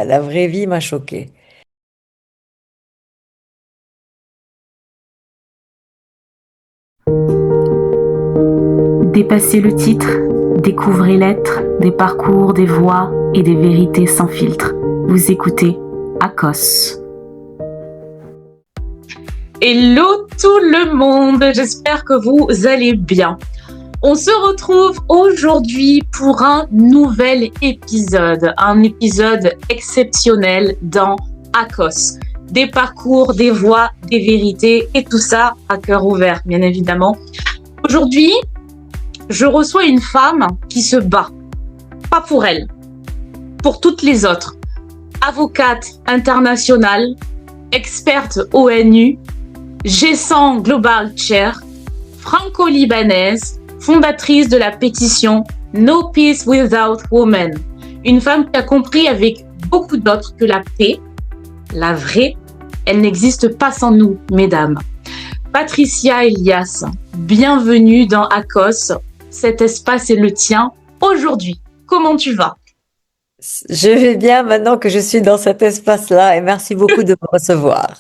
La vraie vie m'a choquée. Dépassez le titre, découvrez l'être, des parcours, des voix et des vérités sans filtre. Vous écoutez ACOS. Hello tout le monde, j'espère que vous allez bien. On se retrouve aujourd'hui pour un nouvel épisode, un épisode exceptionnel dans ACOS. Des parcours, des voix, des vérités et tout ça à cœur ouvert, bien évidemment. Aujourd'hui, je reçois une femme qui se bat, pas pour elle, pour toutes les autres. Avocate internationale, experte ONU, G100 Global Chair, franco-libanaise, fondatrice de la pétition No Peace Without Women. Une femme qui a compris avec beaucoup d'autres que la paix, la vraie, elle n'existe pas sans nous, mesdames. Patricia Elias, bienvenue dans ACOS. Cet espace est le tien aujourd'hui. Comment tu vas? Je vais bien maintenant que je suis dans cet espace-là et merci beaucoup de me recevoir.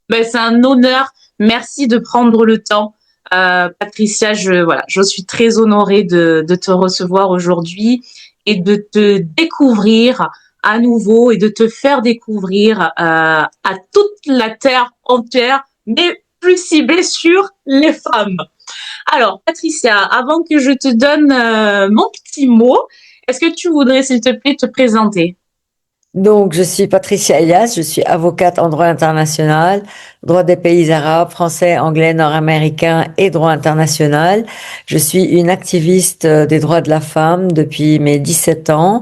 C'est un honneur. Merci de prendre le temps. Patricia, je suis très honorée de te recevoir aujourd'hui et de te découvrir à nouveau et de te faire découvrir à toute la terre entière, mais plus ciblée sur les femmes. Alors, Patricia, avant que je te donne mon petit mot, est-ce que tu voudrais, s'il te plaît, te présenter? Donc, je suis Patricia Elias, je suis avocate en droit international, droit des pays arabes, français, anglais, nord-américain et droit international. Je suis une activiste des droits de la femme depuis mes 17 ans.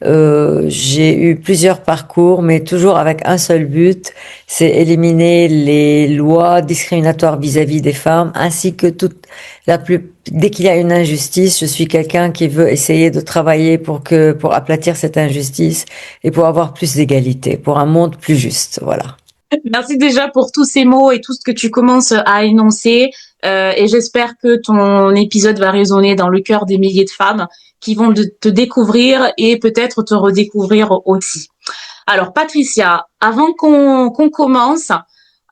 J'ai eu plusieurs parcours, mais toujours avec un seul but, c'est éliminer les lois discriminatoires vis-à-vis des femmes, ainsi que dès qu'il y a une injustice, je suis quelqu'un qui veut essayer de travailler pour aplatir cette injustice et pour avoir plus d'égalité, pour un monde plus juste, voilà. Merci déjà pour tous ces mots et tout ce que tu commences à énoncer. Et j'espère que ton épisode va résonner dans le cœur des milliers de femmes qui vont te découvrir et peut-être te redécouvrir aussi. Alors, Patricia, avant qu'on commence,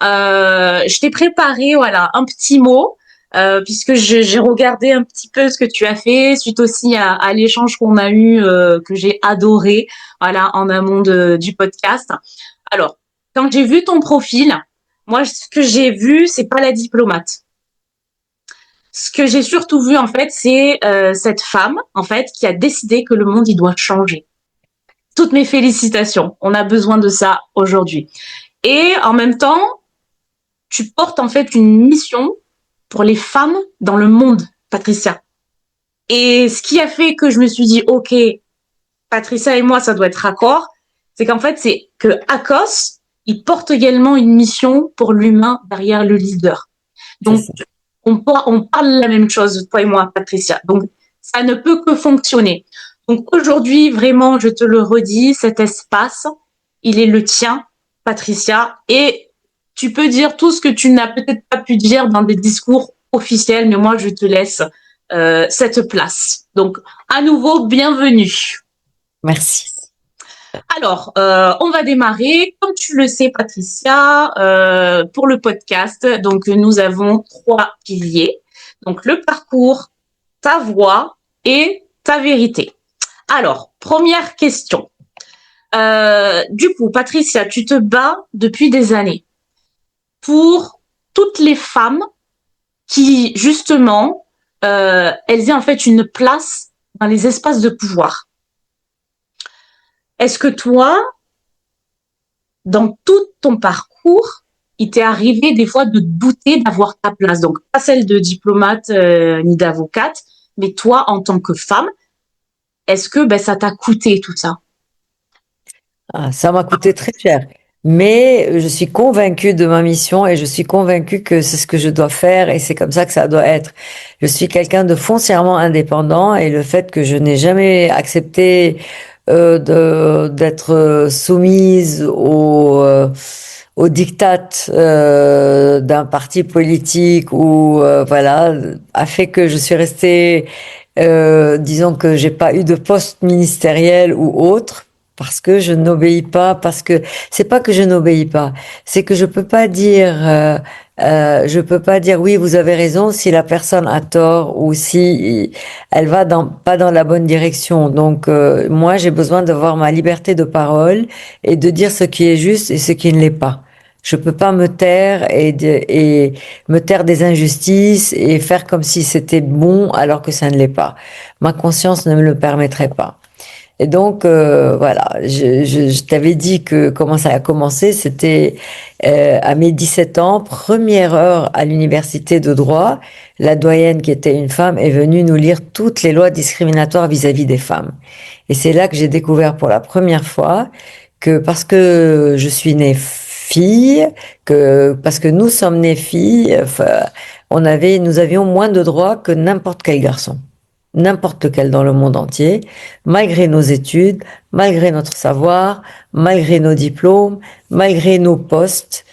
je t'ai préparé un petit mot. Puisque j'ai regardé un petit peu ce que tu as fait suite aussi à l'échange qu'on a eu que j'ai adoré en amont du podcast. Alors, quand j'ai vu ton profil, moi ce que j'ai vu, c'est pas la diplomate. Ce que j'ai surtout vu en fait, c'est cette femme en fait qui a décidé que le monde il doit changer. Toutes mes félicitations. On a besoin de ça aujourd'hui. Et en même temps, tu portes en fait une mission pour les femmes dans le monde, Patricia. Et ce qui a fait que je me suis dit, ok, Patricia et moi, ça doit être raccord, c'est qu'en fait, c'est que ACOS, il porte également une mission pour l'humain derrière le leader. Donc, on parle la même chose, toi et moi, Patricia. Donc, ça ne peut que fonctionner. Donc, aujourd'hui, vraiment, je te le redis, cet espace, il est le tien, Patricia, et tu peux dire tout ce que tu n'as peut-être pas pu dire dans des discours officiels, mais moi, je te laisse cette place. Donc, à nouveau, bienvenue. Merci. Alors, on va démarrer. Comme tu le sais, Patricia, pour le podcast, donc nous avons 3 piliers. Donc, le parcours, ta voix et ta vérité. Alors, première question. Du coup, Patricia, tu te bats depuis des années pour toutes les femmes qui, justement, elles aient en fait une place dans les espaces de pouvoir. Est-ce que toi, dans tout ton parcours, il t'est arrivé des fois de douter d'avoir ta place? Donc, pas celle de diplomate ni d'avocate, mais toi, en tant que femme, est-ce que ça t'a coûté tout ça? Ça m'a coûté très cher. Mais je suis convaincue de ma mission et je suis convaincue que c'est ce que je dois faire et c'est comme ça que ça doit être. Je suis quelqu'un de foncièrement indépendant et le fait que je n'ai jamais accepté d'être soumise au diktat d'un parti politique ou voilà a fait que je suis restée disons que j'ai pas eu de poste ministériel ou autre parce que je n'obéis pas, parce que c'est pas que je n'obéis pas, c'est que je peux pas dire oui, vous avez raison si la personne a tort ou si elle va pas dans la bonne direction. Donc moi, j'ai besoin d'avoir ma liberté de parole et de dire ce qui est juste et ce qui ne l'est pas. Je peux pas me taire et me taire des injustices et faire comme si c'était bon alors que ça ne l'est pas. Ma conscience ne me le permettrait pas. Et donc voilà, je t'avais dit que comment ça a commencé, c'était à mes 17 ans, première heure à l'université de droit, la doyenne qui était une femme est venue nous lire toutes les lois discriminatoires vis-à-vis des femmes. Et c'est là que j'ai découvert pour la première fois que parce que je suis née fille, que parce que nous sommes nées filles, enfin, nous avions moins de droits que n'importe quel garçon, n'importe lequel dans le monde entier, malgré nos études, malgré notre savoir, malgré nos diplômes, malgré nos postes.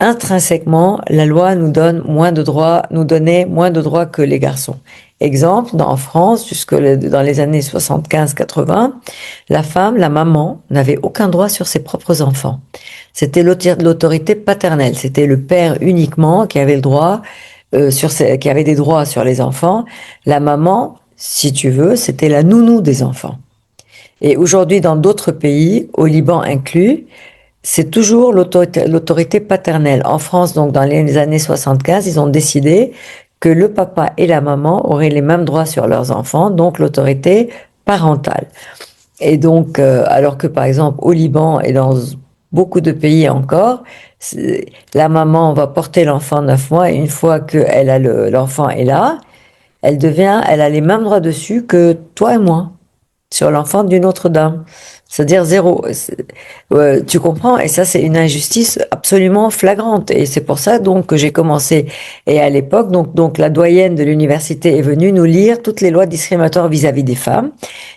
Intrinsèquement, la loi nous donne moins de droits, nous donnait moins de droits que les garçons. Exemple, en France, jusque dans les années 75-80, la femme, la maman, n'avait aucun droit sur ses propres enfants. C'était l'autorité paternelle. C'était le père uniquement qui avait le droit qui avait des droits sur les enfants. La maman, si tu veux, c'était la nounou des enfants. Et aujourd'hui, dans d'autres pays, au Liban inclus, c'est toujours l'autorité paternelle. En France, donc dans les années 75, ils ont décidé que le papa et la maman auraient les mêmes droits sur leurs enfants, donc l'autorité parentale. Et donc, alors que par exemple au Liban et dans beaucoup de pays encore, la maman va porter l'enfant 9 mois et une fois que l'enfant est là, elle a les mêmes droits dessus que toi et moi sur l'enfant d'une autre dame. C'est-à-dire zéro. Tu comprends? Et ça, c'est une injustice absolument flagrante. Et c'est pour ça, donc, que j'ai commencé. Et à l'époque, donc, la doyenne de l'université est venue nous lire toutes les lois discriminatoires vis-à-vis des femmes.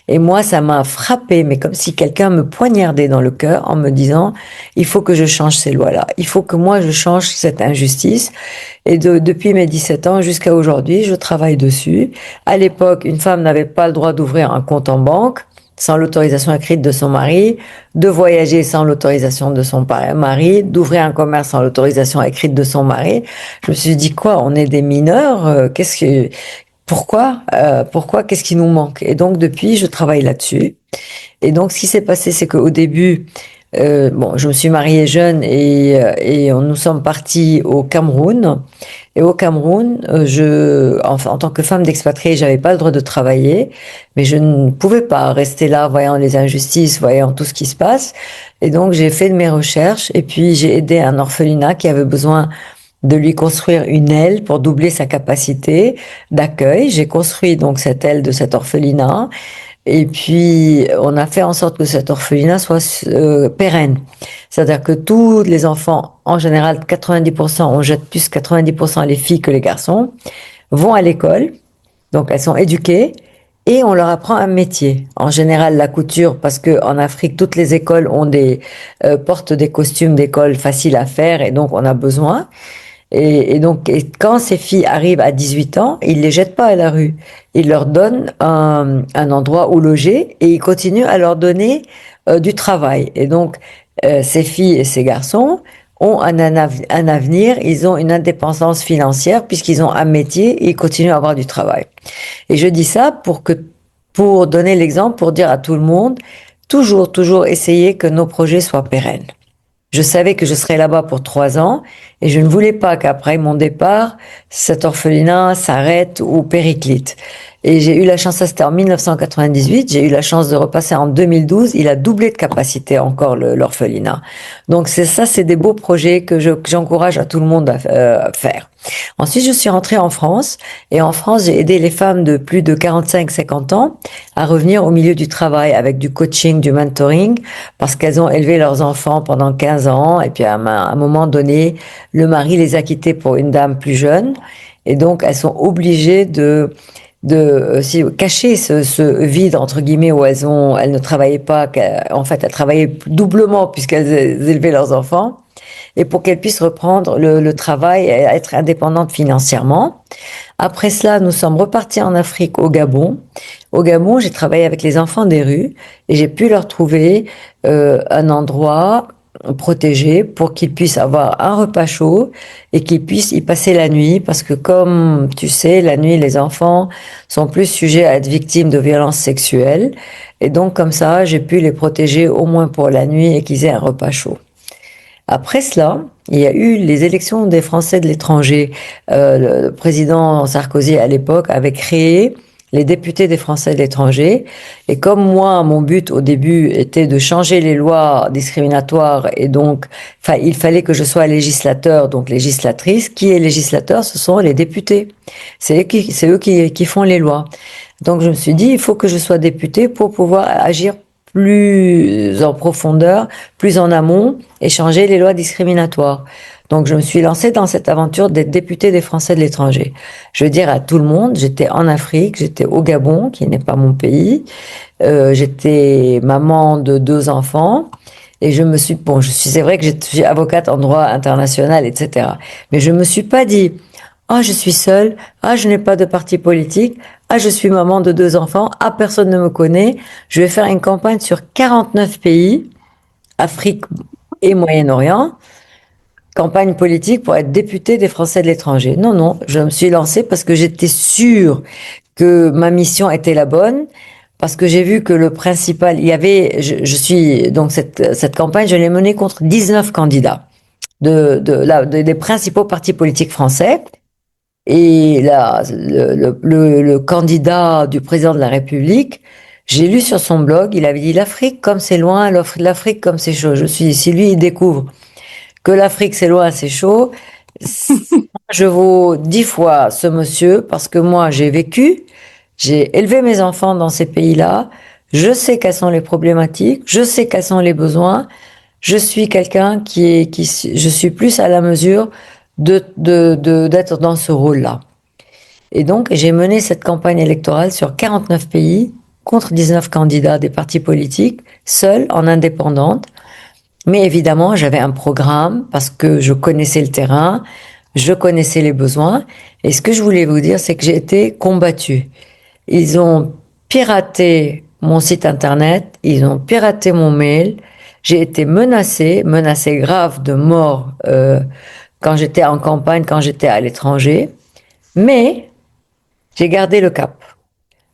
Et moi, ça m'a frappé, mais comme si quelqu'un me poignardait dans le cœur en me disant, il faut que je change ces lois-là. Il faut que moi, je change cette injustice. Et depuis mes 17 ans jusqu'à aujourd'hui, je travaille dessus. À l'époque, une femme n'avait pas le droit d'ouvrir un compte en banque sans l'autorisation écrite de son mari, de voyager sans l'autorisation de son mari, d'ouvrir un commerce sans l'autorisation écrite de son mari. Je me suis dit quoi, on est des mineurs, pourquoi, qu'est-ce qui nous manque? Et donc depuis, je travaille là-dessus. Et donc ce qui s'est passé, c'est qu'au début, je me suis mariée jeune et nous sommes partis au Cameroun. Et au Cameroun, en tant que femme d'expatriée, j'avais pas le droit de travailler, mais je ne pouvais pas rester là, voyant les injustices, voyant tout ce qui se passe. Et donc j'ai fait de mes recherches et puis j'ai aidé un orphelinat qui avait besoin de lui construire une aile pour doubler sa capacité d'accueil. J'ai construit donc cette aile de cet orphelinat. Et puis, on a fait en sorte que cet orphelinat soit pérenne. C'est-à-dire que tous les enfants, en général, 90%, on jette plus 90% les filles que les garçons, vont à l'école. Donc, elles sont éduquées et on leur apprend un métier. En général, la couture, parce que en Afrique, toutes les écoles portent des costumes d'école faciles à faire et donc on a besoin. Et donc, quand ces filles arrivent à 18 ans, ils les jettent pas à la rue. Ils leur donnent un endroit où loger et ils continuent à leur donner du travail. Et donc, ces filles et ces garçons ont un avenir, ils ont une indépendance financière puisqu'ils ont un métier et ils continuent à avoir du travail. Et je dis ça pour donner l'exemple, pour dire à tout le monde, toujours essayer que nos projets soient pérennes. Je savais que je serais là-bas pour 3 ans et je ne voulais pas qu'après mon départ, cet orphelinat s'arrête ou périclite. Et j'ai eu la chance, ça c'était en 1998, j'ai eu la chance de repasser en 2012, il a doublé de capacité encore l'orphelinat. Donc c'est des beaux projets que j'encourage à tout le monde à faire. Ensuite, je suis rentrée en France et en France, j'ai aidé les femmes de plus de 45-50 ans à revenir au milieu du travail avec du coaching, du mentoring, parce qu'elles ont élevé leurs enfants pendant 15 ans et puis à un moment donné, le mari les a quittées pour une dame plus jeune et donc elles sont obligées de cacher ce vide entre guillemets où elles ne travaillaient pas, en fait elles travaillaient doublement puisqu'elles élevaient leurs enfants. et pour qu'elle puisse reprendre le travail et être indépendante financièrement. Après cela, nous sommes repartis en Afrique, au Gabon. Au Gabon, j'ai travaillé avec les enfants des rues et j'ai pu leur trouver un endroit protégé pour qu'ils puissent avoir un repas chaud et qu'ils puissent y passer la nuit parce que comme tu sais, la nuit, les enfants sont plus sujets à être victimes de violences sexuelles et donc comme ça, j'ai pu les protéger au moins pour la nuit et qu'ils aient un repas chaud. Après cela, il y a eu les élections des Français de l'étranger. Le président Sarkozy, à l'époque, avait créé les députés des Français de l'étranger. Et comme moi, mon but au début était de changer les lois discriminatoires et donc, il fallait que je sois législateur, donc législatrice. Qui est législateur? Ce sont les députés. C'est eux qui font les lois. Donc je me suis dit, il faut que je sois député pour pouvoir agir plus en profondeur, plus en amont et changer les lois discriminatoires. Donc je me suis lancée dans cette aventure d'être députée des Français de l'étranger. Je veux dire à tout le monde, j'étais en Afrique, j'étais au Gabon, qui n'est pas mon pays, j'étais maman de 2 enfants. Et c'est vrai que je suis avocate en droit international, etc. Mais je me suis pas dit, ah, je suis seule. Ah, je n'ai pas de parti politique. Ah, je suis maman de 2 enfants. Ah, personne ne me connaît. Je vais faire une campagne sur 49 pays, Afrique et Moyen-Orient. Campagne politique pour être députée des Français de l'étranger. Non, non, je me suis lancée parce que j'étais sûre que ma mission était la bonne. Parce que j'ai vu que le principal, donc cette campagne, je l'ai menée contre 19 candidats des principaux partis politiques français. Et là, le candidat du président de la République, j'ai lu sur son blog, il avait dit l'Afrique comme c'est loin, l'Afrique comme c'est chaud. Je suis dit, si lui, il découvre que l'Afrique c'est loin, c'est chaud, je vaux 10 fois ce monsieur parce que moi, j'ai élevé mes enfants dans ces pays-là, je sais quelles sont les problématiques, je sais quels sont les besoins, je suis quelqu'un je suis plus à la mesure d'être dans ce rôle-là. Et donc, j'ai mené cette campagne électorale sur 49 pays, contre 19 candidats des partis politiques, seule, en indépendante. Mais évidemment, j'avais un programme parce que je connaissais le terrain, je connaissais les besoins. Et ce que je voulais vous dire, c'est que j'ai été combattue. Ils ont piraté mon site internet, ils ont piraté mon mail. J'ai été menacée grave de mort quand j'étais en campagne, quand j'étais à l'étranger. Mais j'ai gardé le cap.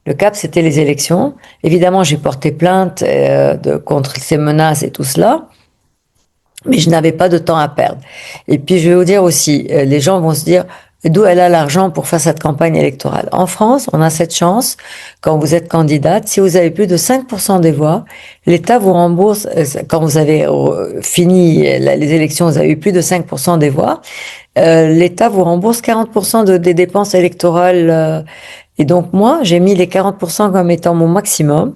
Le cap, c'était les élections. Évidemment, j'ai porté plainte contre ces menaces et tout cela, mais je n'avais pas de temps à perdre. Et puis, je vais vous dire aussi, les gens vont se dire, d'où elle a l'argent pour faire cette campagne électorale. En France, on a cette chance, quand vous êtes candidate, si vous avez plus de 5% des voix, l'État vous rembourse, quand vous avez fini les élections, vous avez eu plus de 5% des voix, l'État vous rembourse 40% des dépenses électorales. Et donc moi, j'ai mis les 40% comme étant mon maximum.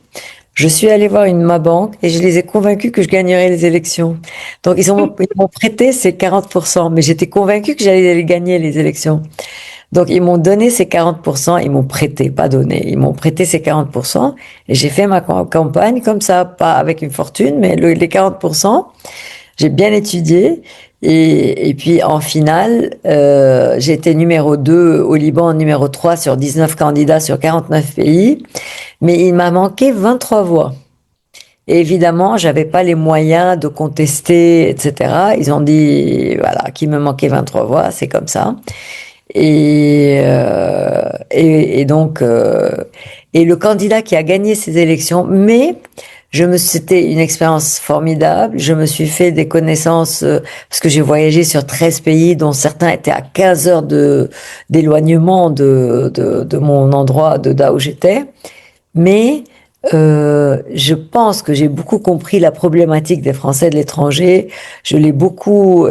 Je suis allée voir ma banque et je les ai convaincus que je gagnerais les élections. Donc ils m'ont prêté ces 40%, mais j'étais convaincue que j'allais les gagner les élections. Donc ils m'ont donné ces 40%, ils m'ont prêté, pas donné, ils m'ont prêté ces 40% et j'ai fait ma campagne comme ça, pas avec une fortune, mais les 40%, j'ai bien étudié. Et puis en finale, j'ai été numéro 2 au Liban, numéro 3 sur 19 candidats sur 49 pays, mais il m'a manqué 23 voix. Et évidemment, j'avais pas les moyens de contester, etc. Ils ont dit, voilà, qu'il me manquait 23 voix, c'est comme ça. Et donc, et le candidat qui a gagné ces élections, mais c'était une expérience formidable. Je me suis fait des connaissances parce que j'ai voyagé sur 13 pays, dont certains étaient à 15 heures d'éloignement de mon endroit, là où j'étais. Mais je pense que j'ai beaucoup compris la problématique des Français de l'étranger. J'ai beaucoup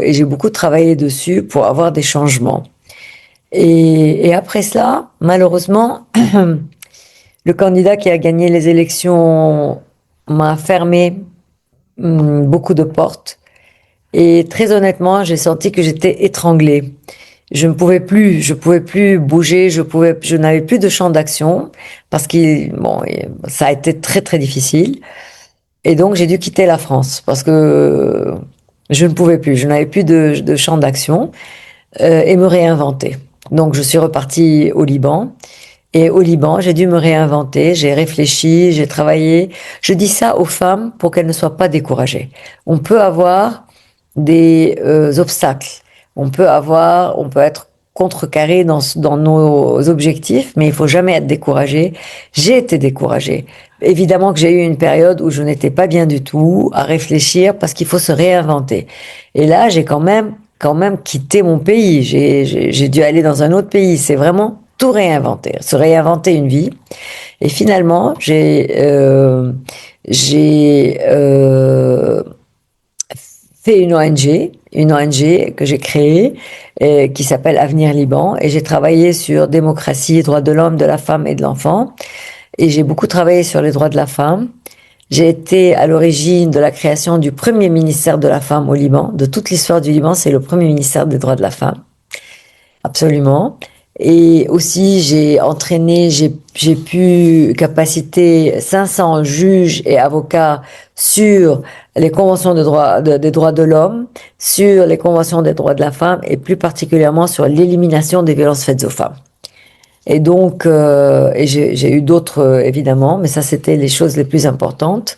travaillé dessus pour avoir des changements. Et après cela, malheureusement, le candidat qui a gagné les élections m'a fermé beaucoup de portes. Et très honnêtement, j'ai senti que j'étais étranglée. Je pouvais plus bouger, je n'avais plus de champ d'action parce ça a été très très difficile. Et donc j'ai dû quitter la France parce que Je ne pouvais plus, je n'avais plus de champ d'action et me réinventer. Donc je suis repartie au Liban. Et au Liban, j'ai dû me réinventer, j'ai réfléchi, j'ai travaillé. Je dis ça aux femmes pour qu'elles ne soient pas découragées. On peut avoir des obstacles. On peut être contrecarré dans nos objectifs, mais il faut jamais être découragé. J'ai été découragée. Évidemment que j'ai eu une période où je n'étais pas bien du tout, à réfléchir parce qu'il faut se réinventer. Et là, j'ai quand même quitté mon pays. J'ai dû aller dans un autre pays. C'est vraiment tout réinventer, se réinventer une vie. Et finalement, j'ai fait une ONG que j'ai créée, qui s'appelle Avenir Liban, et j'ai travaillé sur démocratie, droits de l'homme, de la femme et de l'enfant, et j'ai beaucoup travaillé sur les droits de la femme. J'ai été à l'origine de la création du premier ministère de la femme au Liban. De toute l'histoire du Liban, c'est le premier ministère des droits de la femme. Absolument. Et aussi, j'ai entraîné, j'ai pu capaciter 500 juges et avocats sur les conventions des droits de l'homme, sur les conventions des droits de la femme et plus particulièrement sur l'élimination des violences faites aux femmes. Et donc, et j'ai eu d'autres évidemment, mais ça c'était les choses les plus importantes.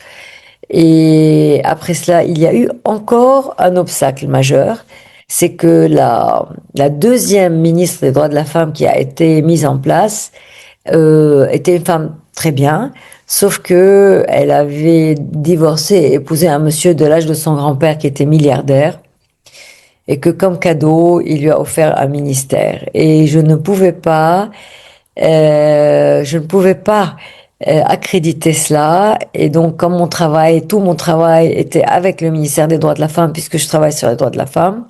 Et après cela, il y a eu encore un obstacle majeur, c'est que la deuxième ministre des droits de la femme qui a été mise en place était une femme très bien, sauf que elle avait divorcé et épousé un monsieur de l'âge de son grand-père qui était milliardaire et que comme cadeau, il lui a offert un ministère. Et je ne pouvais pas accréditer cela. Et donc, comme tout mon travail était avec le ministère des droits de la femme, puisque je travaille sur les droits de la femme,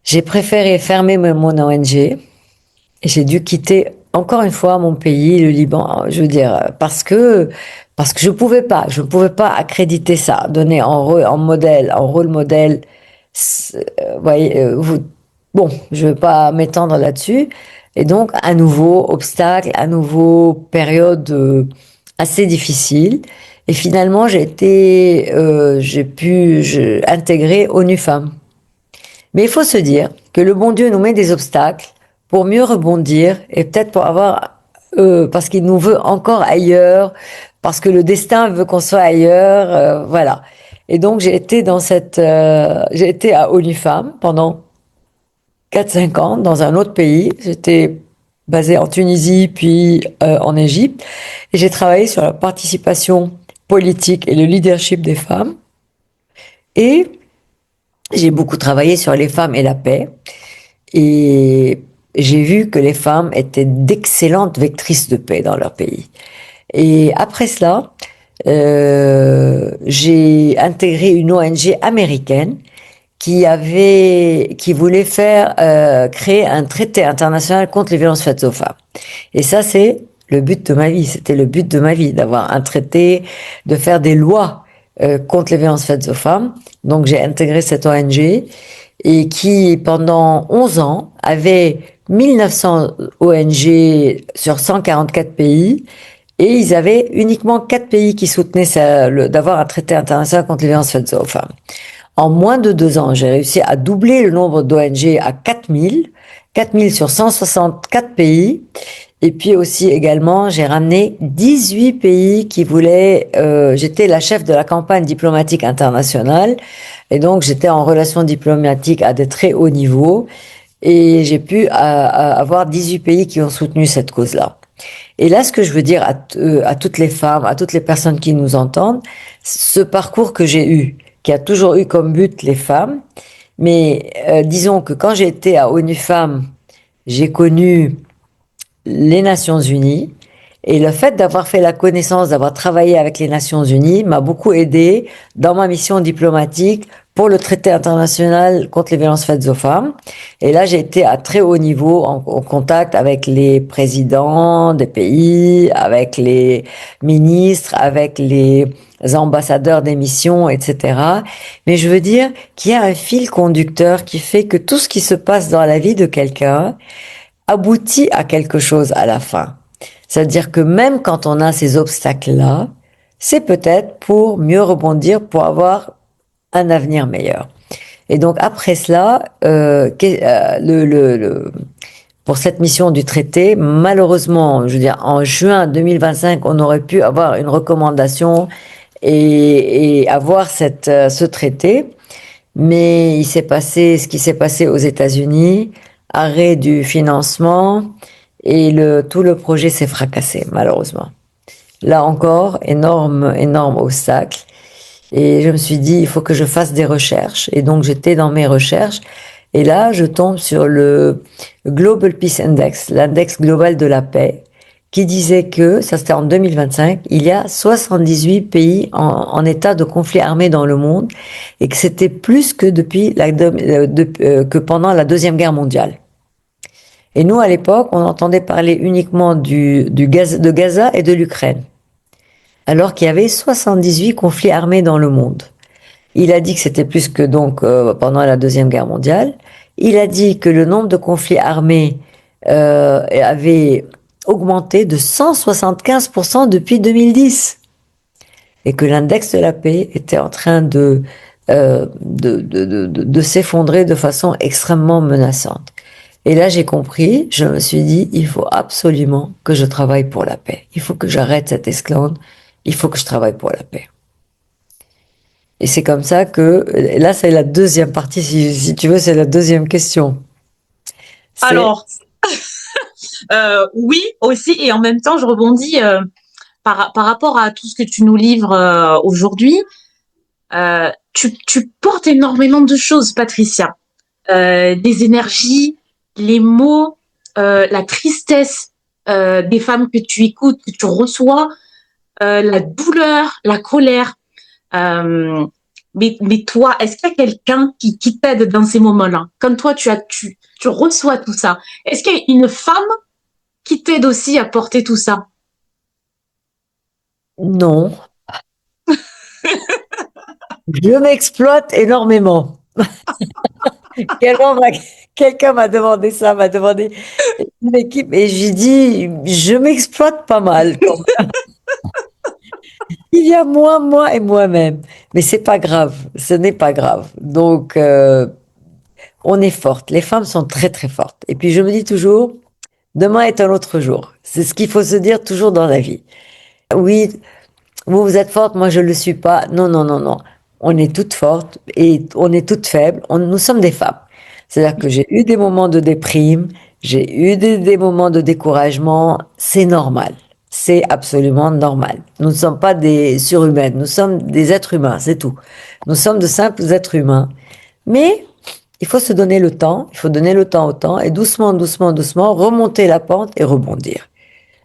j'ai préféré fermer mon ONG et j'ai dû quitter encore une fois mon pays, le Liban. Je veux dire, parce que je pouvais pas accréditer ça, donner en rôle modèle. Voyez, bon, je vais pas m'étendre là-dessus. Et donc, à nouveau obstacle, à nouveau période assez difficile. Et finalement, intégrer ONU Femmes. Mais il faut se dire que le bon Dieu nous met des obstacles pour mieux rebondir et peut-être parce qu'il nous veut encore ailleurs, parce que le destin veut qu'on soit ailleurs, voilà. Et donc j'ai été à ONU Femmes pendant 4-5 ans dans un autre pays. J'étais basée en Tunisie puis en Égypte et j'ai travaillé sur la participation politique et le leadership des femmes. Et j'ai beaucoup travaillé sur les femmes et la paix. Et j'ai vu que les femmes étaient d'excellentes vectrices de paix dans leur pays. Et après cela, j'ai intégré une ONG américaine qui voulait créer un traité international contre les violences faites aux femmes. Et ça, c'est le but de ma vie. C'était le but de ma vie, d'avoir un traité, de faire des lois contre les violences faites aux femmes. Donc, j'ai intégré cette ONG et qui, pendant 11 ans, avait 1900 ONG sur 144 pays. Et ils avaient uniquement 4 pays qui soutenaient d'avoir un traité international contre les violences faites aux femmes. En moins de 2 ans, j'ai réussi à doubler le nombre d'ONG à 4000 sur 164 pays. Et puis aussi également, j'ai ramené 18 pays qui voulaient, j'étais la chef de la campagne diplomatique internationale. Et donc, j'étais en relations diplomatiques à des très hauts niveaux. Et j'ai pu avoir 18 pays qui ont soutenu cette cause-là. Et là, ce que je veux dire à toutes les femmes, à toutes les personnes qui nous entendent, ce parcours que j'ai eu, qui a toujours eu comme but les femmes, mais disons que quand j'ai été à ONU Femmes, j'ai connu les Nations Unies, et le fait d'avoir fait la connaissance, d'avoir travaillé avec les Nations Unies m'a beaucoup aidé dans ma mission diplomatique pour le traité international contre les violences faites aux femmes. Et là, j'ai été à très haut niveau en contact avec les présidents des pays, avec les ministres, avec les ambassadeurs des missions, etc. Mais je veux dire qu'il y a un fil conducteur qui fait que tout ce qui se passe dans la vie de quelqu'un aboutit à quelque chose à la fin. C'est-à-dire que même quand on a ces obstacles-là, c'est peut-être pour mieux rebondir, pour avoir un avenir meilleur. Et donc après cela, pour cette mission du traité, malheureusement, je veux dire, en juin 2025, on aurait pu avoir une recommandation et avoir ce traité. Mais il s'est passé ce qui s'est passé aux États-Unis, arrêt du financement et tout le projet s'est fracassé, malheureusement. Là encore, énorme obstacle. Et je me suis dit, il faut que je fasse des recherches. Et donc, j'étais dans mes recherches. Et là, je tombe sur le Global Peace Index, l'index global de la paix, qui disait que, ça c'était en 2025, il y a 78 pays en état de conflit armé dans le monde et que c'était plus que que pendant la Deuxième Guerre mondiale. Et nous, à l'époque, on entendait parler uniquement de Gaza et de l'Ukraine, alors qu'il y avait 78 conflits armés dans le monde. Il a dit que c'était plus que donc pendant la Deuxième Guerre mondiale. Il a dit que le nombre de conflits armés avait augmenté de 175% depuis 2010 et que l'index de la paix était en train de s'effondrer de façon extrêmement menaçante. Et là, j'ai compris, je me suis dit, il faut absolument que je travaille pour la paix. Il faut que j'arrête cette esclave. Il faut que je travaille pour la paix. Et c'est comme ça que, là, c'est la deuxième partie, si tu veux, c'est la deuxième question. Alors, oui, aussi, et en même temps, je rebondis par rapport à tout ce que tu nous livres aujourd'hui. Tu portes énormément de choses, Patricia. Des énergies, les mots, la tristesse des femmes que tu écoutes, que tu reçois, la douleur, la colère. Mais toi, est-ce qu'il y a quelqu'un qui t'aide dans ces moments-là? Comme toi, tu reçois tout ça. Est-ce qu'il y a une femme qui t'aide aussi à porter tout ça? Non. Je m'exploite énormément. Quelqu'un m'a demandé ça, m'a demandé une équipe, et j'ai dit, je m'exploite pas mal. Il y a moi et moi-même. Mais c'est pas grave. Ce n'est pas grave. Donc, on est forte. Les femmes sont très, très fortes. Et puis, je me dis toujours, demain est un autre jour. C'est ce qu'il faut se dire toujours dans la vie. Oui, vous êtes forte, moi je le suis pas. Non, non, non, non. On est toutes fortes et on est toutes faibles. Nous sommes des femmes. C'est-à-dire que j'ai eu des moments de déprime, j'ai eu des moments de découragement. C'est normal. C'est absolument normal. Nous ne sommes pas des surhumaines. Nous sommes des êtres humains, c'est tout. Nous sommes de simples êtres humains. Mais il faut se donner le temps. Il faut donner le temps au temps et doucement, doucement, doucement remonter la pente et rebondir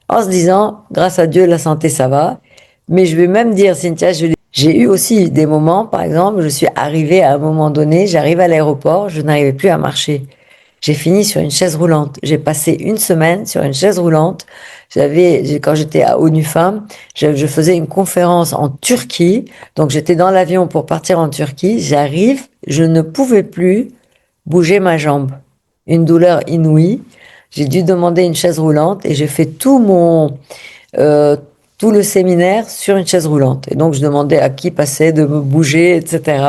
en se disant, grâce à Dieu, la santé, ça va. Mais je vais même dire, Cynthia, j'ai eu aussi des moments, par exemple, je suis arrivée à un moment donné, j'arrive à l'aéroport, je n'arrivais plus à marcher. J'ai fini sur une chaise roulante. J'ai passé une semaine sur une chaise roulante. Quand j'étais à ONU Femmes, je faisais une conférence en Turquie. Donc j'étais dans l'avion pour partir en Turquie. J'arrive, je ne pouvais plus bouger ma jambe. Une douleur inouïe. J'ai dû demander une chaise roulante et j'ai fait euh, tout le séminaire sur une chaise roulante. Et donc, je demandais à qui passait de me bouger, etc.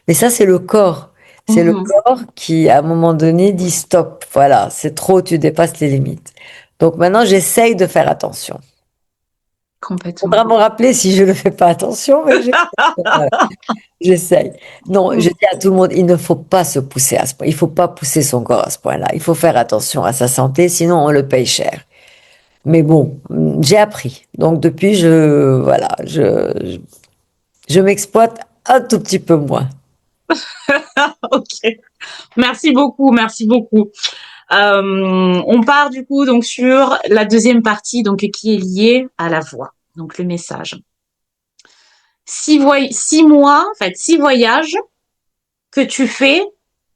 Mais ça, c'est le corps. C'est le Mhm. corps qui, à un moment donné, dit stop. Voilà, c'est trop, tu dépasses les limites. Donc maintenant, j'essaye de faire attention. Complètement. Faudra me rappeler si je ne fais pas attention, mais voilà, j'essaye. Non, je Mm. dis à tout le monde, il ne faut pas se pousser à ce point. Il faut pas pousser son corps à ce point-là. Il faut faire attention à sa santé, sinon on le paye cher. Mais bon, j'ai appris. Donc depuis, voilà, je m'exploite un tout petit peu moins. Ok. Merci beaucoup, merci beaucoup. On part du coup donc sur la deuxième partie donc qui est liée à la voix, donc le message. 6 mois, en fait 6 voyages que tu fais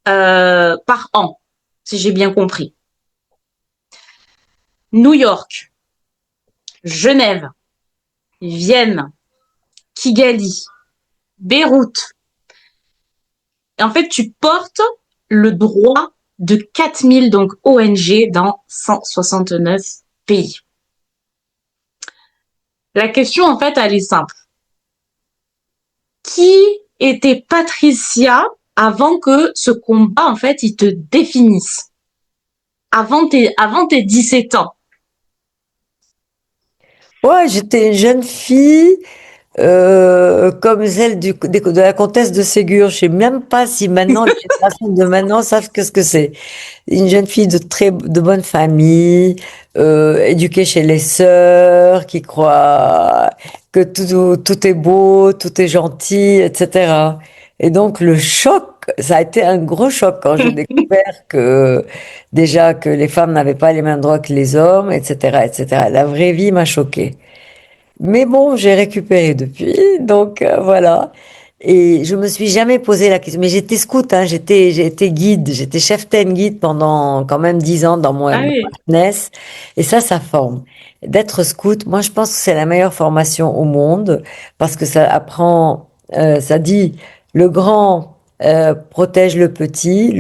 par an, si j'ai bien compris. New York, Genève, Vienne, Kigali, Beyrouth. Et en fait, tu portes le droit de 4000 donc ONG dans 169 pays. La question, en fait, elle est simple. Qui était Patricia avant que ce combat, en fait, il te définisse? Avant tes 17 ans. Ouais, j'étais une jeune fille comme celle de la comtesse de Ségur. Je sais même pas si maintenant les générations de maintenant savent ce que c'est. Une jeune fille de bonne famille, éduquée chez les sœurs, qui croit que tout est beau, tout est gentil, etc. Et donc le choc, ça a été un gros choc quand j'ai découvert que déjà que les femmes n'avaient pas les mêmes droits que les hommes, etc., etc. La vraie vie m'a choquée. Mais bon, j'ai récupéré depuis, donc voilà. Et je me suis jamais posé la question. Mais j'étais scout, hein, j'ai été guide, j'étais chef-ten guide pendant quand même 10 ans Ah dans ma oui. jeunesse. Et ça forme. D'être scout, moi je pense que c'est la meilleure formation au monde parce que ça apprend, ça dit le grand protège le petit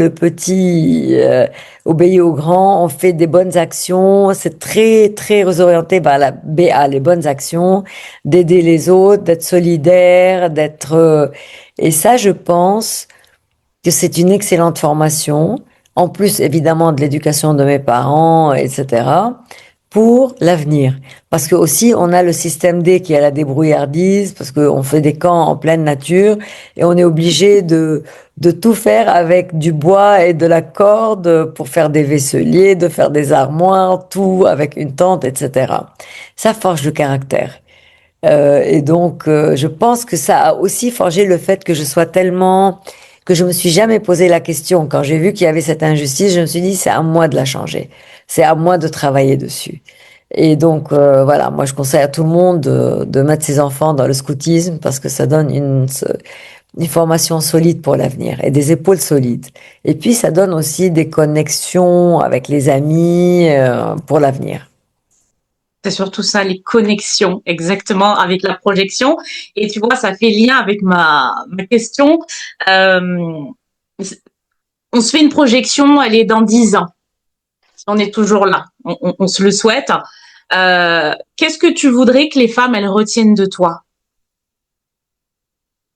obéit au grand, on fait des bonnes actions, c'est très orienté vers la BA, les bonnes actions, d'aider les autres, d'être solidaire, et ça, je pense que c'est une excellente formation, en plus évidemment de l'éducation de mes parents, etc., pour l'avenir. Parce que aussi, on a le système D qui a la débrouillardise, parce qu'on fait des camps en pleine nature, et on est obligé de tout faire avec du bois et de la corde pour faire des vaisseliers, de faire des armoires, tout avec une tente, etc. Ça forge le caractère. Et donc, je pense que ça a aussi forgé le fait que je sois tellement, que je me suis jamais posé la question. Quand j'ai vu qu'il y avait cette injustice, je me suis dit, c'est à moi de la changer. C'est à moi de travailler dessus. Et donc, voilà, moi, je conseille à tout le monde de mettre ses enfants dans le scoutisme parce que ça donne une formation solide pour l'avenir et des épaules solides. Et puis, ça donne aussi des connexions avec les amis, pour l'avenir. C'est surtout ça, les connexions, exactement, avec la projection. Et tu vois, ça fait lien avec ma question. Euh, on se fait une projection, elle est dans 10 ans. On est toujours là. On se le souhaite. Qu'est-ce que tu voudrais que les femmes, elles retiennent de toi?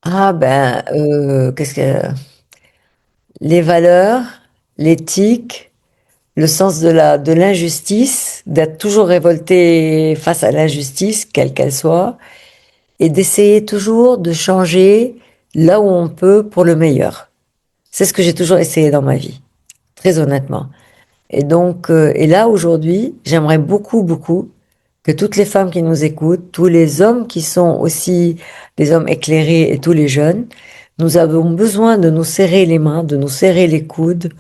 Ah ben, les valeurs, l'éthique, le sens de l'injustice, d'être toujours révolté face à l'injustice, quelle qu'elle soit, et d'essayer toujours de changer là où on peut pour le meilleur. C'est ce que j'ai toujours essayé dans ma vie, très honnêtement. Et donc, et là aujourd'hui, j'aimerais beaucoup que toutes les femmes qui nous écoutent, tous les hommes qui sont aussi des hommes éclairés et tous les jeunes, nous avons besoin de nous serrer les mains, de nous serrer les coudes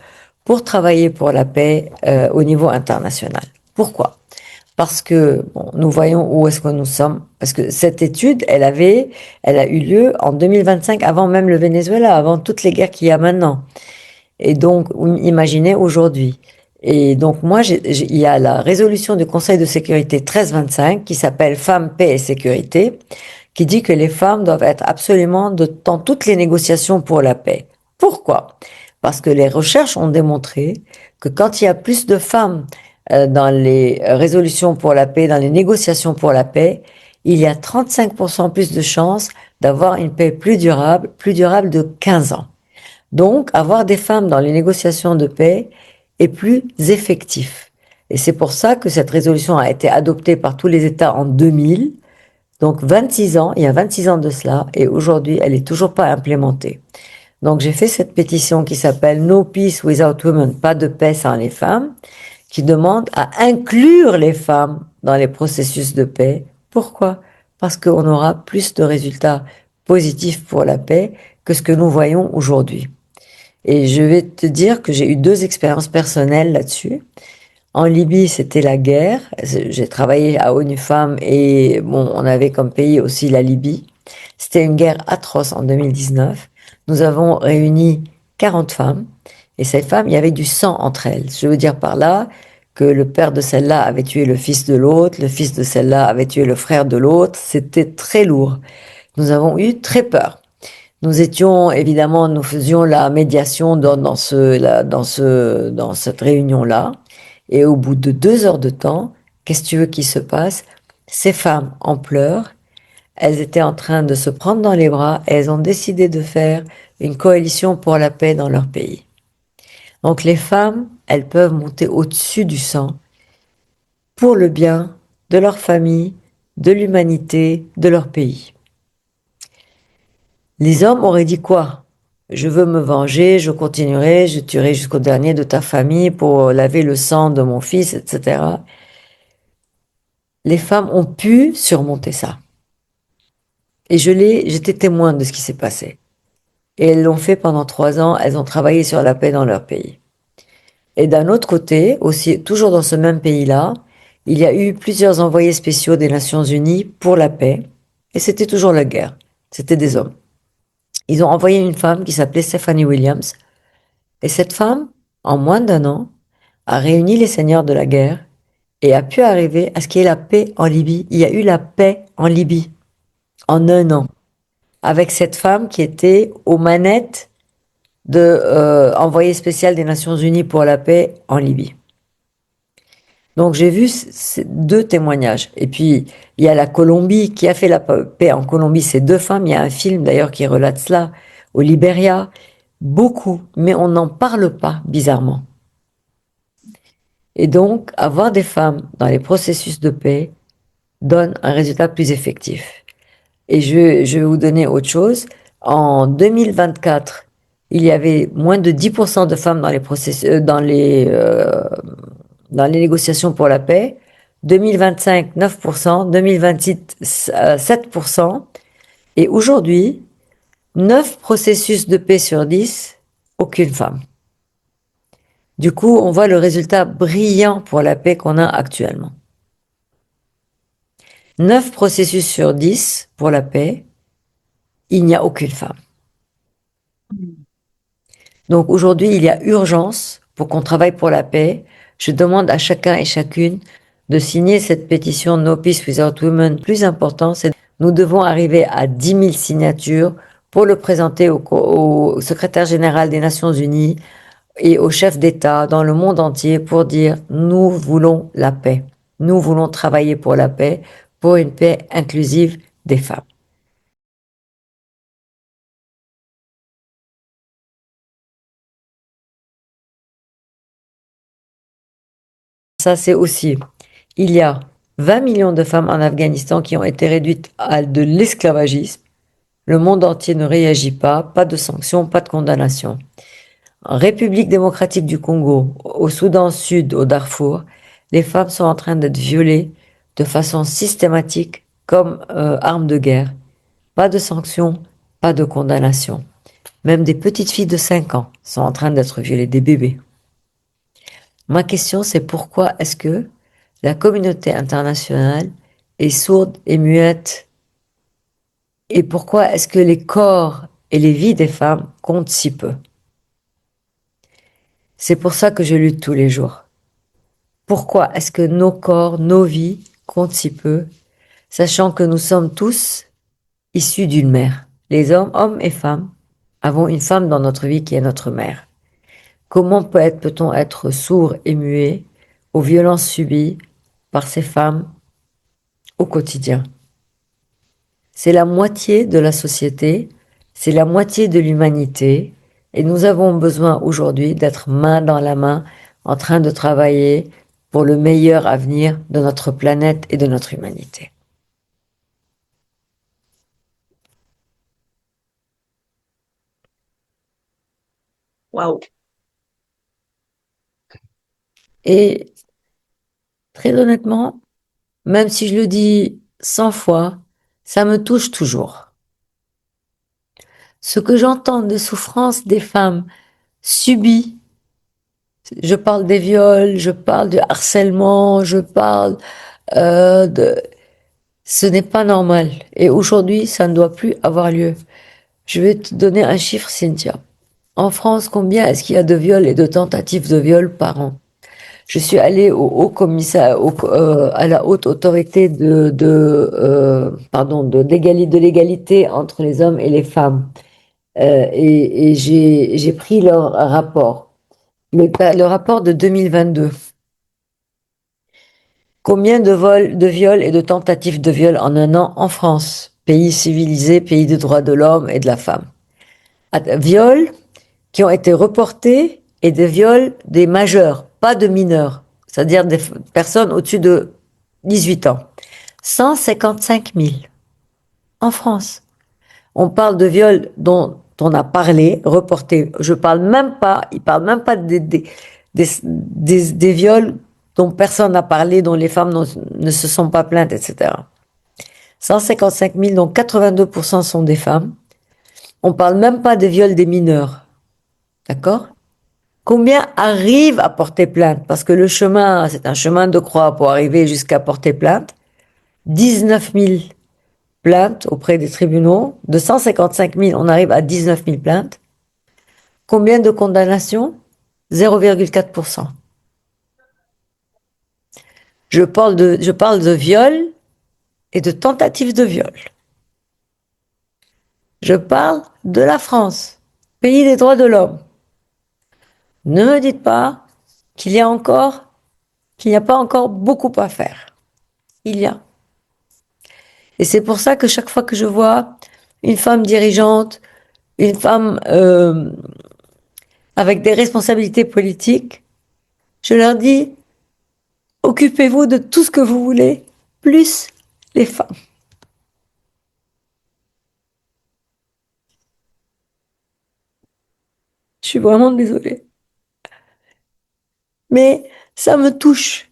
pour travailler pour la paix au niveau international. Pourquoi? Parce que bon, nous voyons où est-ce que nous sommes. Parce que cette étude, elle a eu lieu en 2025, avant même le Venezuela, avant toutes les guerres qu'il y a maintenant. Et donc, imaginez aujourd'hui. Et donc, moi, il y a la résolution du Conseil de sécurité 1325 qui s'appelle Femmes, paix et sécurité, qui dit que les femmes doivent être absolument dans toutes les négociations pour la paix. Pourquoi? Parce que les recherches ont démontré que quand il y a plus de femmes dans les résolutions pour la paix, dans les négociations pour la paix, il y a 35% plus de chances d'avoir une paix plus durable de 15 ans. Donc, avoir des femmes dans les négociations de paix est plus effectif. Et c'est pour ça que cette résolution a été adoptée par tous les États en 2000. Donc, 26 ans, il y a 26 ans de cela, et aujourd'hui, elle est toujours pas implémentée. Donc, j'ai fait cette pétition qui s'appelle No Peace Without Women, pas de paix sans les femmes, qui demande à inclure les femmes dans les processus de paix. Pourquoi? Parce qu'on aura plus de résultats positifs pour la paix que ce que nous voyons aujourd'hui. Et je vais te dire que j'ai eu deux expériences personnelles là-dessus. En Libye, c'était la guerre. J'ai travaillé à ONU Femmes et bon, on avait comme pays aussi la Libye. C'était une guerre atroce en 2019. Nous avons réuni 40 femmes et ces femmes, il y avait du sang entre elles. Je veux dire par là que le père de celle-là avait tué le fils de l'autre, le fils de celle-là avait tué le frère de l'autre. C'était très lourd. Nous avons eu très peur. Nous étions, évidemment, nous faisions la médiation dans cette réunion-là. Et au bout de 2 heures de temps, qu'est-ce que tu veux qu'il se passe? Ces femmes en pleurs, elles étaient en train de se prendre dans les bras et elles ont décidé de faire une coalition pour la paix dans leur pays. Donc les femmes, elles peuvent monter au-dessus du sang pour le bien de leur famille, de l'humanité, de leur pays. Les hommes auraient dit quoi? Je veux me venger, je continuerai, je tuerai jusqu'au dernier de ta famille pour laver le sang de mon fils, etc. Les femmes ont pu surmonter ça. Et j'étais témoin de ce qui s'est passé. Et elles l'ont fait pendant 3 ans, elles ont travaillé sur la paix dans leur pays. Et d'un autre côté, aussi, toujours dans ce même pays-là, il y a eu plusieurs envoyés spéciaux des Nations Unies pour la paix. Et c'était toujours la guerre. C'était des hommes. Ils ont envoyé une femme qui s'appelait Stephanie Williams. Et cette femme, en moins d'un an, a réuni les seigneurs de la guerre et a pu arriver à ce qu'il y ait la paix en Libye. Il y a eu la paix en Libye en un an. Avec cette femme qui était aux manettes de envoyé spécial des Nations Unies pour la paix en Libye. Donc j'ai vu ces deux témoignages. Et puis il y a la Colombie qui a fait la paix en Colombie, ces deux femmes. Il y a un film d'ailleurs qui relate cela. Au Libéria, beaucoup, mais on n'en parle pas bizarrement. Et donc avoir des femmes dans les processus de paix donne un résultat plus effectif. Et je vais vous donner autre chose. En 2024, il y avait moins de 10% de femmes dans les processus, dans les négociations pour la paix. 2025, 9%, 2028, 7%. Et aujourd'hui, 9 processus de paix sur 10, aucune femme. Du coup, on voit le résultat brillant pour la paix qu'on a actuellement. 9 processus sur 10 pour la paix, il n'y a aucune femme. Donc aujourd'hui, il y a urgence pour qu'on travaille pour la paix. Je demande à chacun et chacune de signer cette pétition No Peace Without Women. Le plus important, c'est nous devons arriver à 10 000 signatures pour le présenter au secrétaire général des Nations Unies et aux chefs d'État dans le monde entier pour dire nous voulons la paix. Nous voulons travailler pour la paix, pour une paix inclusive des femmes. Ça, c'est aussi, il y a 20 millions de femmes en Afghanistan qui ont été réduites à de l'esclavagisme. Le monde entier ne réagit pas de sanctions, pas de condamnation. En République démocratique du Congo, au Soudan Sud, au Darfour, les femmes sont en train d'être violées de façon systématique comme arme de guerre. Pas de sanctions, pas de condamnation. Même des petites filles de 5 ans sont en train d'être violées, des bébés. Ma question, c'est pourquoi est-ce que la communauté internationale est sourde et muette? Et pourquoi est-ce que les corps et les vies des femmes comptent si peu? C'est pour ça que je lutte tous les jours. Pourquoi est-ce que nos corps, nos vies comptent si peu, sachant que nous sommes tous issus d'une mère? Les hommes et femmes, avons une femme dans notre vie qui est notre mère. Comment peut-on être sourd et muet aux violences subies par ces femmes au quotidien? C'est la moitié de la société, c'est la moitié de l'humanité, et nous avons besoin aujourd'hui d'être main dans la main en train de travailler pour le meilleur avenir de notre planète et de notre humanité. Waouh. Et très honnêtement, même si je le dis 100 fois, ça me touche toujours. Ce que j'entends des souffrances des femmes subies, je parle des viols, je parle du harcèlement, je parle de... Ce n'est pas normal. Et aujourd'hui, ça ne doit plus avoir lieu. Je vais te donner un chiffre, Cynthia. En France, combien est-ce qu'il y a de viols et de tentatives de viols par an? Je suis allée au haut commissaire, à la haute autorité de l'égalité entre les hommes et les femmes. Et j'ai pris leur rapport. Le rapport de 2022. Combien de vols, de viols et de tentatives de viol en un an en France, pays civilisé, pays des droits de l'homme et de la femme. Viols qui ont été reportés et des viols des majeurs, pas de mineurs, c'est-à-dire des personnes au-dessus de 18 ans. 155 000 en France. On parle de viols dont on a parlé, reportés. Je parle même pas, ils parlent même pas des viols dont personne n'a parlé, dont les femmes ne se sont pas plaintes, etc. 155 000, dont 82% sont des femmes. On parle même pas des viols des mineurs. D'accord? Combien arrivent à porter plainte? Parce que le chemin, c'est un chemin de croix pour arriver jusqu'à porter plainte. 19 000 plaintes auprès des tribunaux. De 155 000, on arrive à 19 000 plaintes. Combien de condamnations? 0,4%. Je parle de viol et de tentative de viol. Je parle de la France, pays des droits de l'homme. Ne me dites pas qu'il n'y a pas encore beaucoup à faire. Il y a. Et c'est pour ça que chaque fois que je vois une femme dirigeante, une femme avec des responsabilités politiques, je leur dis, occupez-vous de tout ce que vous voulez, plus les femmes. Je suis vraiment désolée. Mais ça me touche.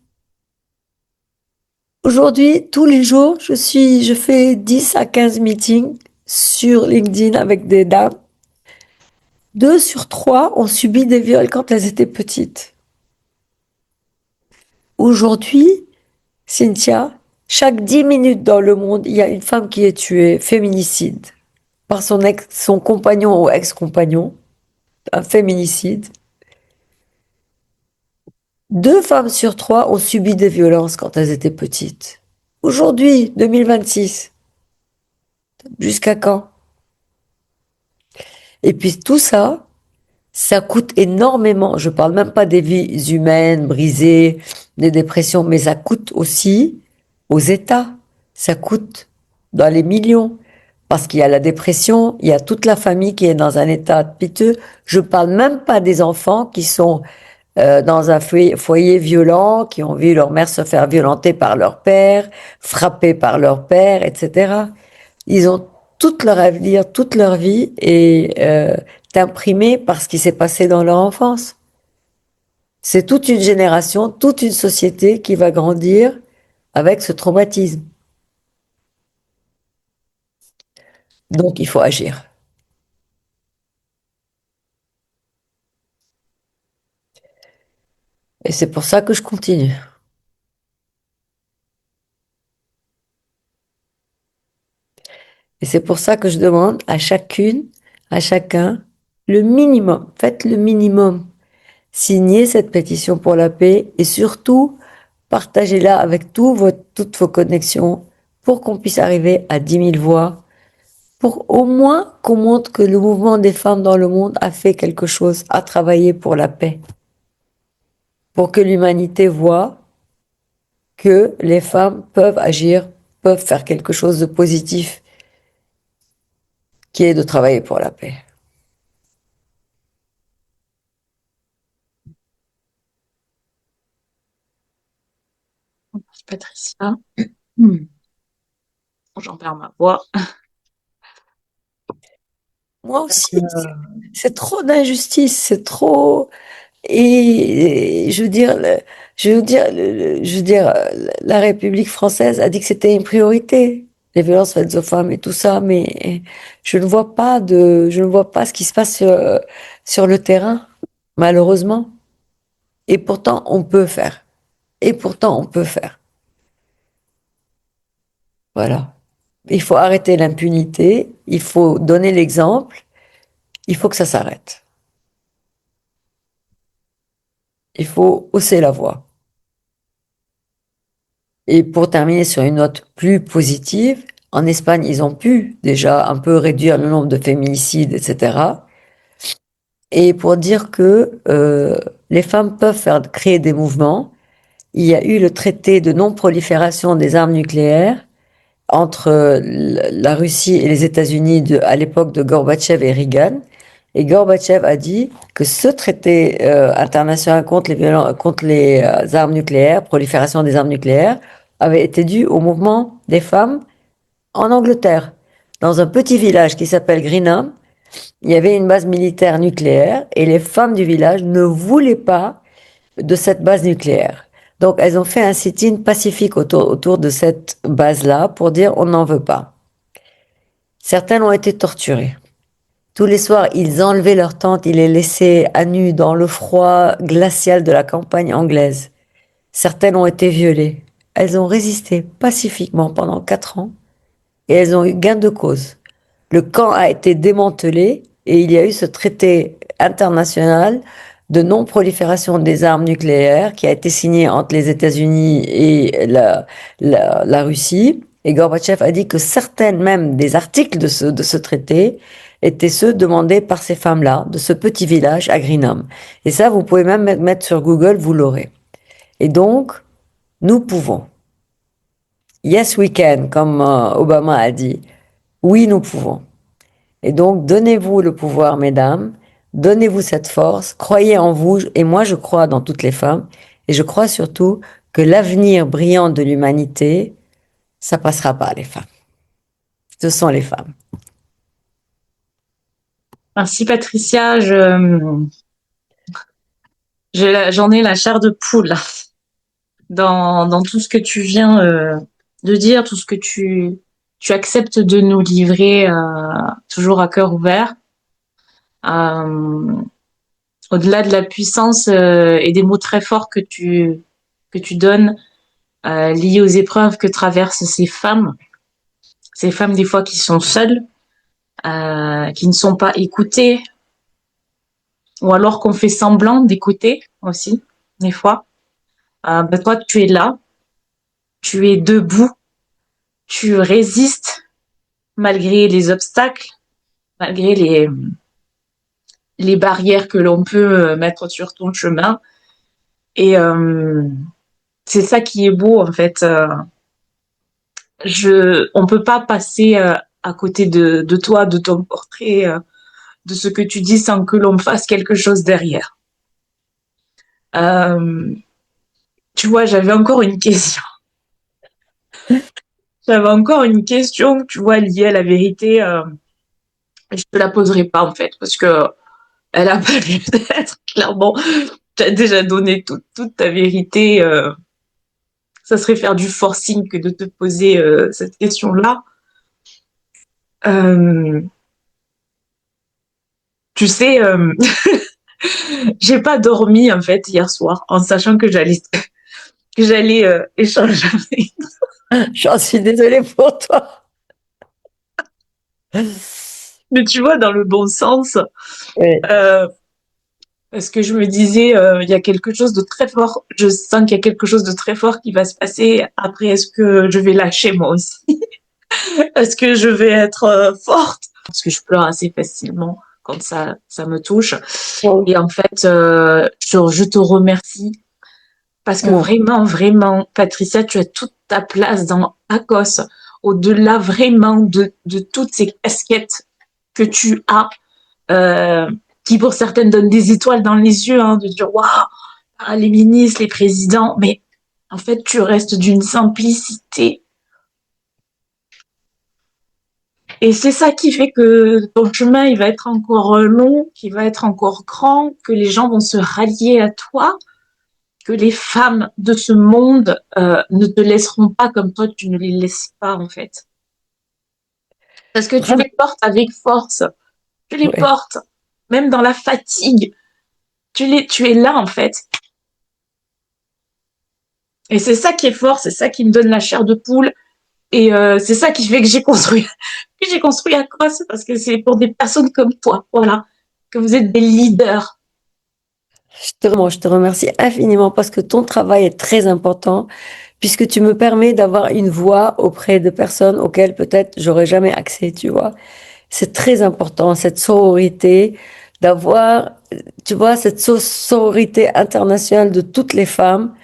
Aujourd'hui, tous les jours, je fais 10 à 15 meetings sur LinkedIn avec des dames. 2 sur 3 ont subi des viols quand elles étaient petites. Aujourd'hui, Cynthia, chaque 10 minutes dans le monde, il y a une femme qui est tuée, féminicide, par son compagnon ou ex-compagnon, un féminicide. 2 femmes sur 3 ont subi des violences quand elles étaient petites. Aujourd'hui, 2026, jusqu'à quand? Et puis tout ça, ça coûte énormément. Je parle même pas des vies humaines brisées, des dépressions, mais ça coûte aussi aux États. Ça coûte dans les millions. Parce qu'il y a la dépression, il y a toute la famille qui est dans un état piteux. Je parle même pas des enfants qui sont dans un foyer violent, qui ont vu leur mère se faire violenter par leur père, frappée par leur père, etc. Ils ont toute leur avenir, toute leur vie est imprimée par ce qui s'est passé dans leur enfance. C'est toute une génération, toute une société qui va grandir avec ce traumatisme. Donc il faut agir. Et c'est pour ça que je continue. Et c'est pour ça que je demande à chacune, à chacun, le minimum. Faites le minimum. Signez cette pétition pour la paix et surtout, partagez-la avec toutes vos connexions pour qu'on puisse arriver à 10 000 voix, pour au moins qu'on montre que le mouvement des femmes dans le monde a fait quelque chose, a travaillé pour la paix. Pour que l'humanité voit que les femmes peuvent agir, peuvent faire quelque chose de positif, qui est de travailler pour la paix. Patricia. Hmm. J'en perds ma voix. Moi aussi, c'est trop d'injustice, c'est trop. Et je veux dire, la République française a dit que c'était une priorité, les violences faites aux femmes et tout ça, mais je ne vois pas ce qui se passe sur le terrain, malheureusement. Et pourtant, on peut faire. Et pourtant, on peut faire. Voilà. Il faut arrêter l'impunité, il faut donner l'exemple, il faut que ça s'arrête. Il faut hausser la voix. Et pour terminer sur une note plus positive, en Espagne, ils ont pu déjà un peu réduire le nombre de féminicides, etc. Et pour dire que les femmes peuvent créer des mouvements, il y a eu le traité de non-prolifération des armes nucléaires entre la Russie et les États-Unis à l'époque de Gorbatchev et Reagan. Et Gorbatchev a dit que ce traité international contre les armes nucléaires, prolifération des armes nucléaires, avait été dû au mouvement des femmes en Angleterre. Dans un petit village qui s'appelle Greenham, il y avait une base militaire nucléaire et les femmes du village ne voulaient pas de cette base nucléaire. Donc, elles ont fait un sit-in pacifique autour de cette base-là pour dire on n'en veut pas. Certaines ont été torturées. Tous les soirs, ils enlevaient leurs tentes, ils les laissaient à nu dans le froid glacial de la campagne anglaise. Certaines ont été violées. Elles ont résisté pacifiquement pendant 4 ans et elles ont eu gain de cause. Le camp a été démantelé et il y a eu ce traité international de non-prolifération des armes nucléaires qui a été signé entre les États-Unis et la Russie. Et Gorbatchev a dit que certaines même des articles de ce traité étaient ceux demandés par ces femmes-là, de ce petit village à Greenham. Et ça, vous pouvez même mettre sur Google, vous l'aurez. Et donc, nous pouvons. Yes, we can, comme Obama a dit. Oui, nous pouvons. Et donc, donnez-vous le pouvoir, mesdames. Donnez-vous cette force. Croyez en vous. Et moi, je crois dans toutes les femmes. Et je crois surtout que l'avenir brillant de l'humanité, ça passera par les femmes. Ce sont les femmes. Merci Patricia, j'en ai la chair de poule dans tout ce que tu viens de dire, tout ce que tu acceptes de nous livrer toujours à cœur ouvert. Au-delà de la puissance et des mots très forts que tu donnes liés aux épreuves que traversent ces femmes des fois qui sont seules, qui ne sont pas écoutées, ou alors qu'on fait semblant d'écouter aussi, des fois. Ben toi, tu es là, tu es debout, tu résistes malgré les obstacles, malgré les barrières que l'on peut mettre sur ton chemin. Et c'est ça qui est beau, en fait. On peut pas passer à côté de toi, de ton portrait, de ce que tu dis sans que l'on fasse quelque chose derrière. Tu vois, j'avais encore une question. Tu vois, liée à la vérité. Je te la poserai pas, en fait, parce que elle a pas lieu d'être. Clairement, tu as déjà donné toute ta vérité. Ça serait faire du forcing que de te poser cette question-là. Tu sais, j'ai pas dormi, en fait, hier soir, en sachant que j'allais échanger avec. J'en suis désolée pour toi. Mais tu vois, dans le bon sens. Oui. Parce que je me disais, il y a quelque chose de très fort. Je sens qu'il y a quelque chose de très fort qui va se passer. Après, est-ce que je vais lâcher moi aussi? Est-ce que je vais être forte? Parce que je pleure assez facilement quand ça me touche. Et en fait, je te remercie parce que vraiment, vraiment, Patricia, tu as toute ta place dans ACOS. Au-delà vraiment de toutes ces casquettes que tu as, qui pour certaines donnent des étoiles dans les yeux, hein, de dire waouh, les ministres, les présidents, mais en fait, tu restes d'une simplicité. Et c'est ça qui fait que ton chemin, il va être encore long, qu'il va être encore grand, que les gens vont se rallier à toi, que les femmes de ce monde ne te laisseront pas comme toi, tu ne les laisses pas, en fait. Parce que tu les portes avec force. Tu les portes, même dans la fatigue. Tu es là, en fait. Et c'est ça qui est fort, c'est ça qui me donne la chair de poule. Et c'est ça qui fait que j'ai construit ACOS, parce que c'est pour des personnes comme toi, voilà, que vous êtes des leaders. Je te remercie infiniment parce que ton travail est très important, puisque tu me permets d'avoir une voix auprès de personnes auxquelles peut-être j'aurais jamais accès, tu vois. C'est très important, cette sororité, d'avoir, tu vois, cette sororité internationale de toutes les femmes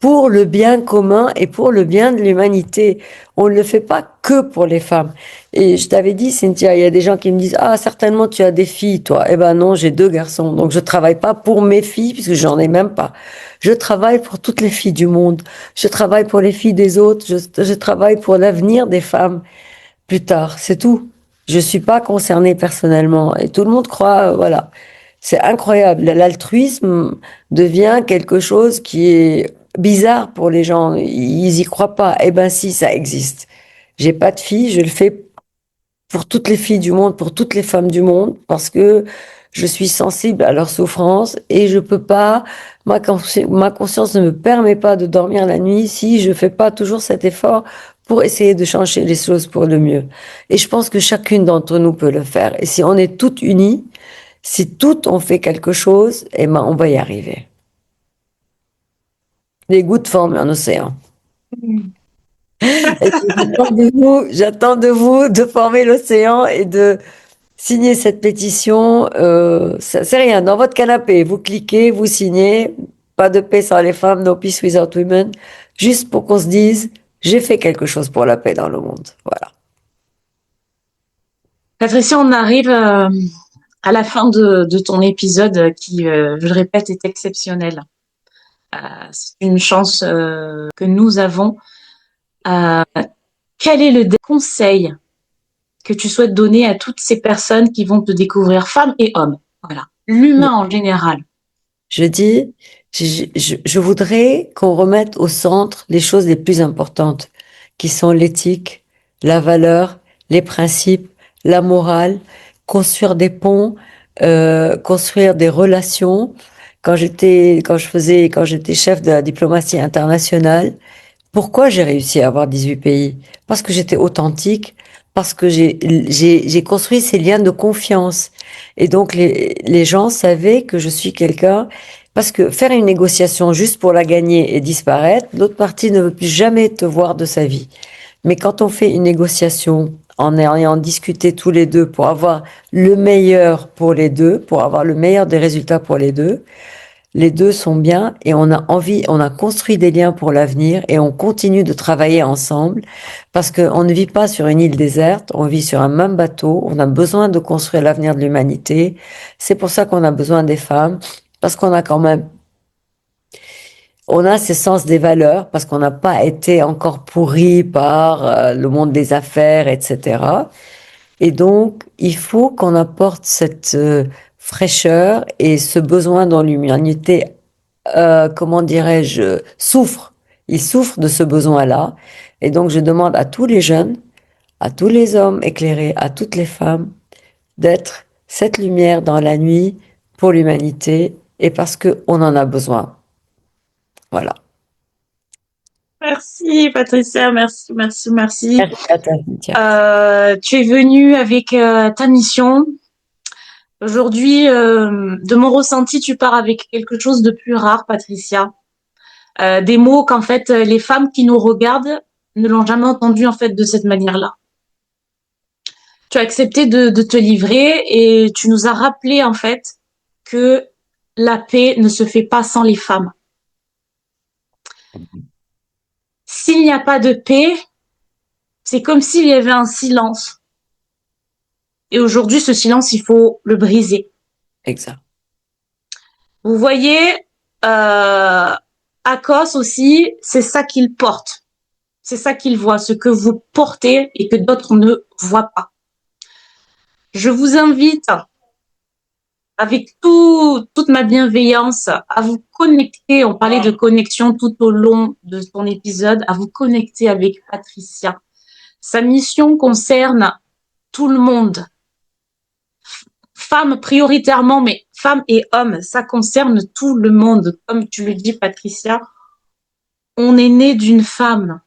pour le bien commun et pour le bien de l'humanité. On ne le fait pas que pour les femmes. Et je t'avais dit, Cynthia, il y a des gens qui me disent, ah, certainement tu as des filles, toi. Eh ben non, j'ai 2 garçons. Donc je travaille pas pour mes filles, puisque j'en ai même pas. Je travaille pour toutes les filles du monde. Je travaille pour les filles des autres. Je travaille pour l'avenir des femmes plus tard. C'est tout. Je suis pas concernée personnellement. Et tout le monde croit, voilà. C'est incroyable. L'altruisme devient quelque chose qui est bizarre pour les gens. Ils y croient pas. Eh ben si, ça existe. J'ai pas de filles, je le fais pour toutes les filles du monde, pour toutes les femmes du monde, parce que je suis sensible à leur souffrance et je peux pas, ma conscience ne me permet pas de dormir la nuit si je fais pas toujours cet effort pour essayer de changer les choses pour le mieux. Et je pense que chacune d'entre nous peut le faire. Et si on est toutes unies, si toutes on fait quelque chose, eh ben, on va y arriver. Les gouttes forment un océan. Et j'attends de vous de former l'océan et de signer cette pétition. Ça, c'est rien. Dans votre canapé, vous cliquez, vous signez. Pas de paix sans les femmes, no peace without women. Juste pour qu'on se dise, j'ai fait quelque chose pour la paix dans le monde. Voilà. Patricia, on arrive à la fin de ton épisode qui, je le répète, est exceptionnel. C'est une chance que nous avons. Quel est le conseil que tu souhaites donner à toutes ces personnes qui vont te découvrir, femmes et hommes? Voilà, l'humain en général. Je dis, je voudrais qu'on remette au centre les choses les plus importantes, qui sont l'éthique, la valeur, les principes, la morale, construire des ponts, construire des relations. Quand j'étais chef de la diplomatie internationale, pourquoi j'ai réussi à avoir 18 pays? Parce que j'étais authentique, parce que j'ai construit ces liens de confiance. Et donc, les gens savaient que je suis quelqu'un, parce que faire une négociation juste pour la gagner et disparaître, l'autre partie ne veut plus jamais te voir de sa vie. Mais quand on fait une négociation en ayant discuté tous les deux pour avoir le meilleur pour les deux, pour avoir le meilleur des résultats pour les deux sont bien et on a envie, on a construit des liens pour l'avenir et on continue de travailler ensemble parce qu'on ne vit pas sur une île déserte, on vit sur un même bateau, on a besoin de construire l'avenir de l'humanité. C'est pour ça qu'on a besoin des femmes parce qu'on a quand même, on a ce sens des valeurs parce qu'on n'a pas été encore pourri par le monde des affaires, etc. Et donc, il faut qu'on apporte cette fraîcheur et ce besoin dont l'humanité, comment dirais-je, souffre. Il souffre de ce besoin-là. Et donc, je demande à tous les jeunes, à tous les hommes éclairés, à toutes les femmes, d'être cette lumière dans la nuit pour l'humanité et parce qu'on en a besoin. Voilà. Merci Patricia, merci, merci, merci. Merci à toi, Cynthia. Tu es venue avec ta mission. Aujourd'hui, de mon ressenti, tu pars avec quelque chose de plus rare, Patricia. Des mots qu'en fait les femmes qui nous regardent ne l'ont jamais entendu en fait de cette manière-là. Tu as accepté de te livrer et tu nous as rappelé en fait que la paix ne se fait pas sans les femmes. S'il n'y a pas de paix, c'est comme s'il y avait un silence. Et aujourd'hui, ce silence, il faut le briser. Exact. Vous voyez, Akos aussi, c'est ça qu'il porte. C'est ça qu'il voit, ce que vous portez et que d'autres ne voient pas. Je vous invite, avec toute ma bienveillance, à vous connecter. On parlait de connexion tout au long de ton épisode, à vous connecter avec Patricia. Sa mission concerne tout le monde. Femmes prioritairement, mais femmes et hommes, ça concerne tout le monde. Comme tu le dis, Patricia, on est né d'une femme.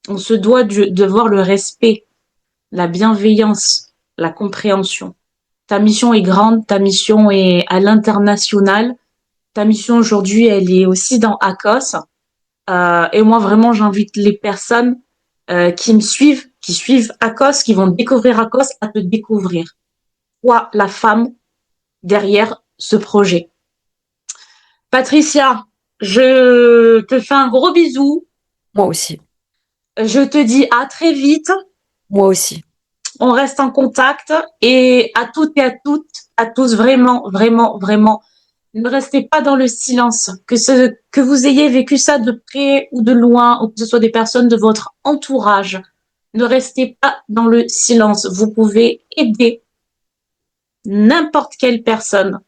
On se doit de voir le respect, la bienveillance, la compréhension. Ta mission est grande, ta mission est à l'international. Ta mission aujourd'hui, elle est aussi dans ACOS. Et moi, vraiment, j'invite les personnes qui me suivent, qui suivent ACOS, qui vont découvrir ACOS, à te découvrir. Toi, la femme derrière ce projet. Patricia, Je te fais un gros bisou. Moi aussi. Je te dis à très vite. Moi aussi. On reste en contact et à toutes et à toutes, à tous, vraiment, vraiment, vraiment, ne restez pas dans le silence. Que vous ayez vécu ça de près ou de loin, ou que ce soit des personnes de votre entourage, ne restez pas dans le silence. Vous pouvez aider n'importe quelle personne.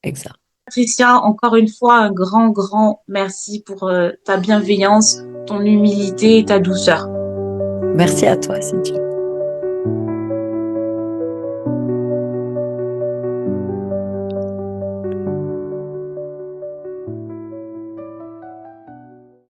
Exact. Patricia, encore une fois, un grand, grand merci pour ta bienveillance, ton humilité et ta douceur. Merci à toi, Cynthia.